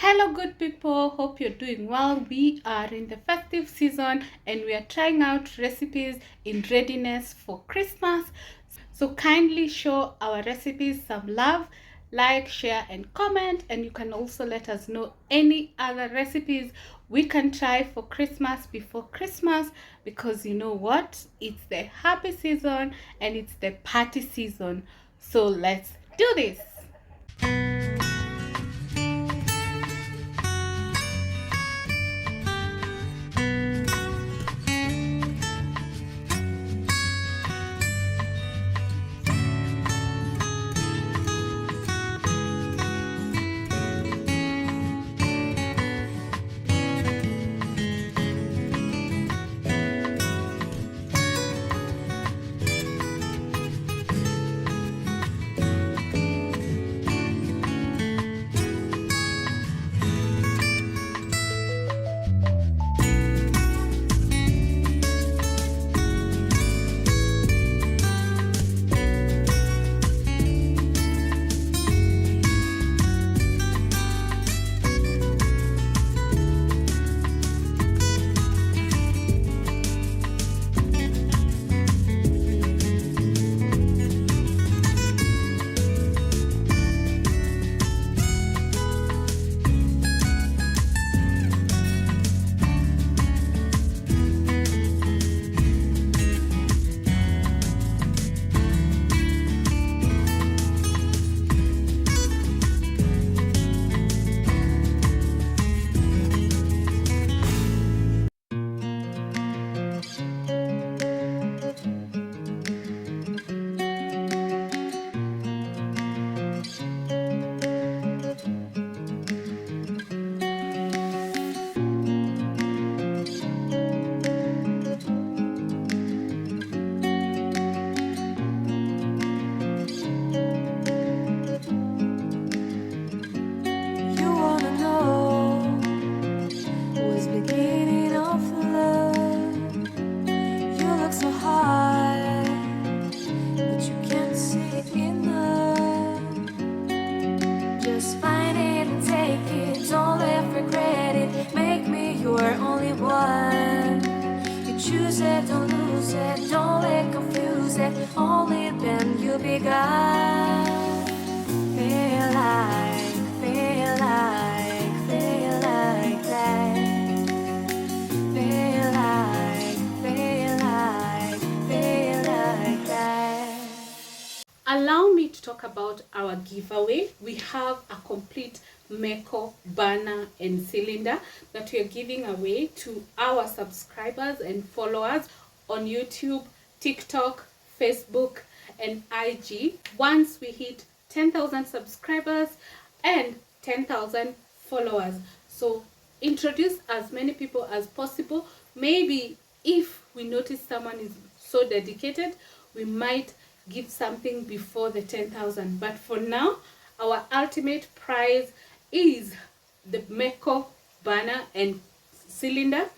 Hello, good people. Hope you're doing well. We are in the festive season and we are trying out recipes in readiness for Christmas. So kindly show our recipes some love, like, share, and comment. And you can also let us know any other recipes we can try for Christmas before Christmas, because you know what? It's the happy season and it's the party season. So let's do this. Don't lose it, don't let confuse it. Only then you begun. Feel like that. Feel like that. Allow me to talk about our giveaway. We have a complete Meko burner and cylinder that we are giving away to our subscribers and followers on YouTube, TikTok, Facebook, and IG. Once we hit 10,000 subscribers and 10,000 followers. So introduce as many people as possible. Maybe if we notice someone is so dedicated, we might give something before the 10,000. But for now, our ultimate prize is the Meko burner and cylinder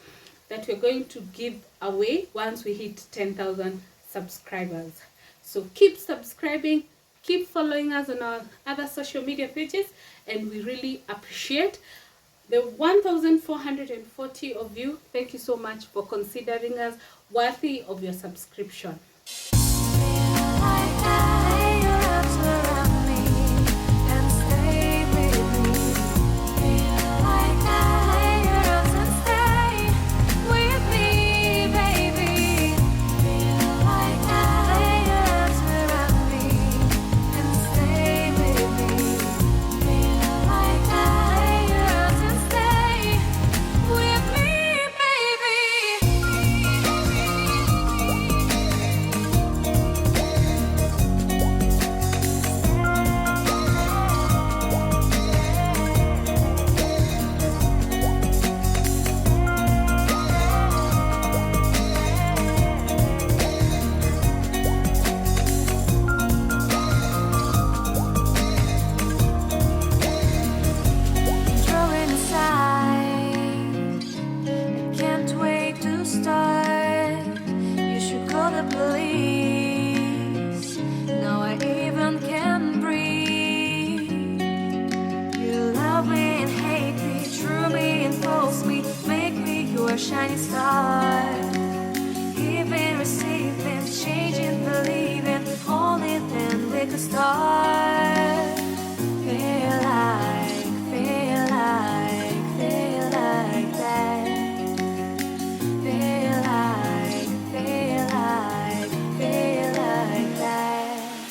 that we're going to give away once we hit 10,000 subscribers. So keep subscribing, keep following us on our other social media pages, and we really appreciate the 1,440 of you. Thank you so much for considering us worthy of your subscription. shining star. Giving, receiving, changing, believing. Only then we could start. Feel like, feel like, feel like that. Feel like, feel like, feel like that.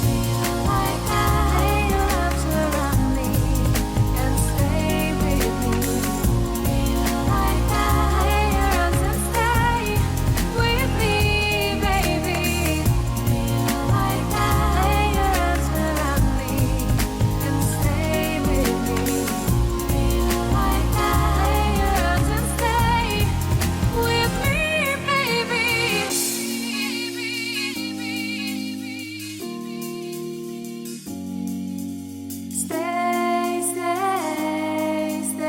Feel like that. Lay your arms around me and stay with me. Feel like that. Lay your arms and stay with me, baby. Feel like that. Lay your arms around me and stay with me. Feel like that. Lay your arms and stay with me, baby. Stay, stay, stay, stay,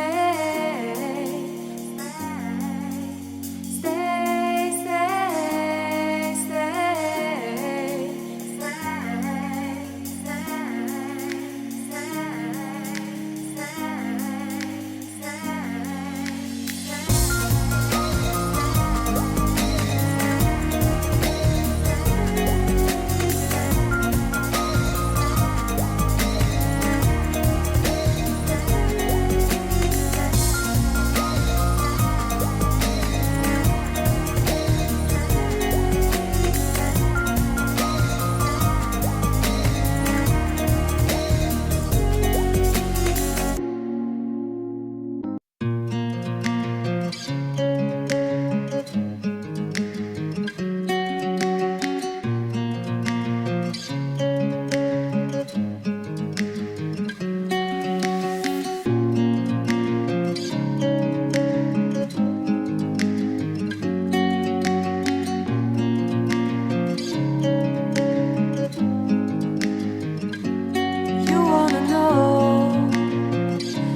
You wanna know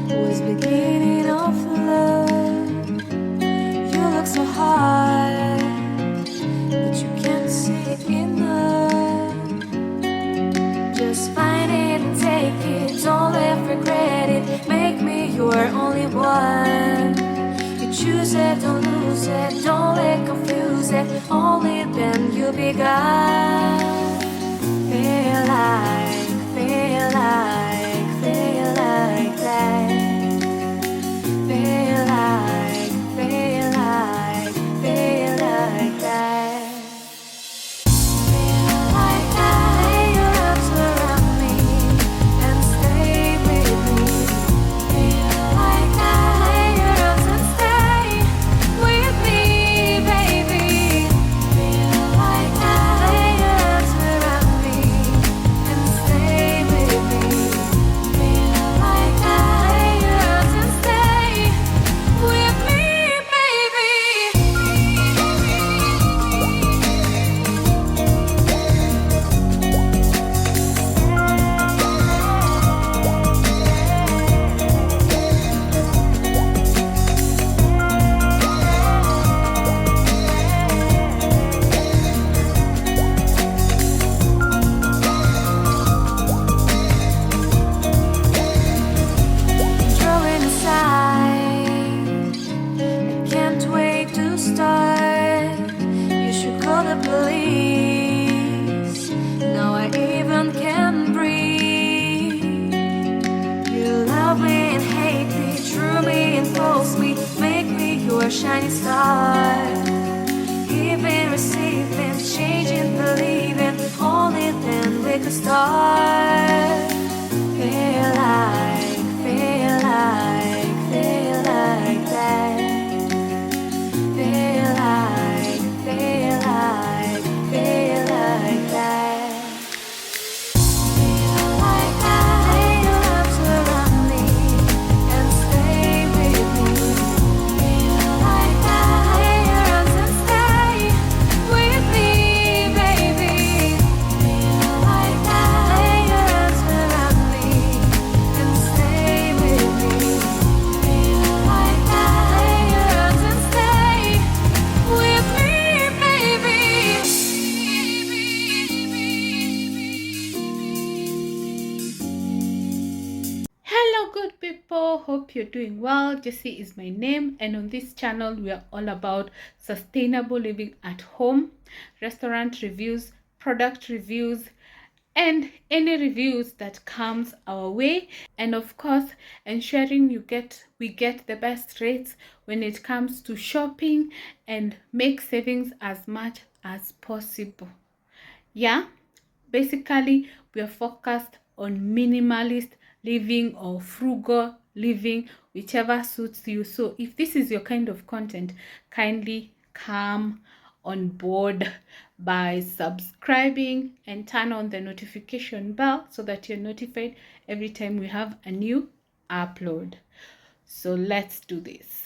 what's beginning of love? You look so hard, but you can't see enough. Just find it and take it, don't let regret it. Make me your only one. You choose it, don't lose it, don't let confuse it. Only then you'll be gone. Feel like, feel like, feel like that. Feel like, feel like, feel like that. Feel like that. Lay your arms around me and stay with me. Feel like that. Lay your arms and stay with me, baby. Feel like that. Lay your arms around me and stay with me. Feel like that. Lay your arms and stay with me, baby. Drawing aside, I can't wait to start. You should call the police. Now I even can breathe. You love me and hate me, true me and false me. Make me your shining star. Giving, receiving, changing, believing. Only then we could start. Feel like, feel like, feel like that. Feel like, feel like, feel like that. Feel like that. Lay your arms around me and stay with me. Feel like that. Lay your arms and stay with me, baby. Feel like that. Lay your arms around me and stay with me. hope you're doing well. Jessie is my name, and on this channel we are all about sustainable living at home, restaurant reviews, product reviews, and any reviews that comes our way, and of course ensuring we get the best rates when it comes to shopping and make savings as much as possible. Yeah, basically we are focused on minimalist living or frugal living, whichever suits you. So if this is your kind of content, kindly come on board by subscribing and turn on the notification bell so that you're notified every time we have a new upload. So let's do this.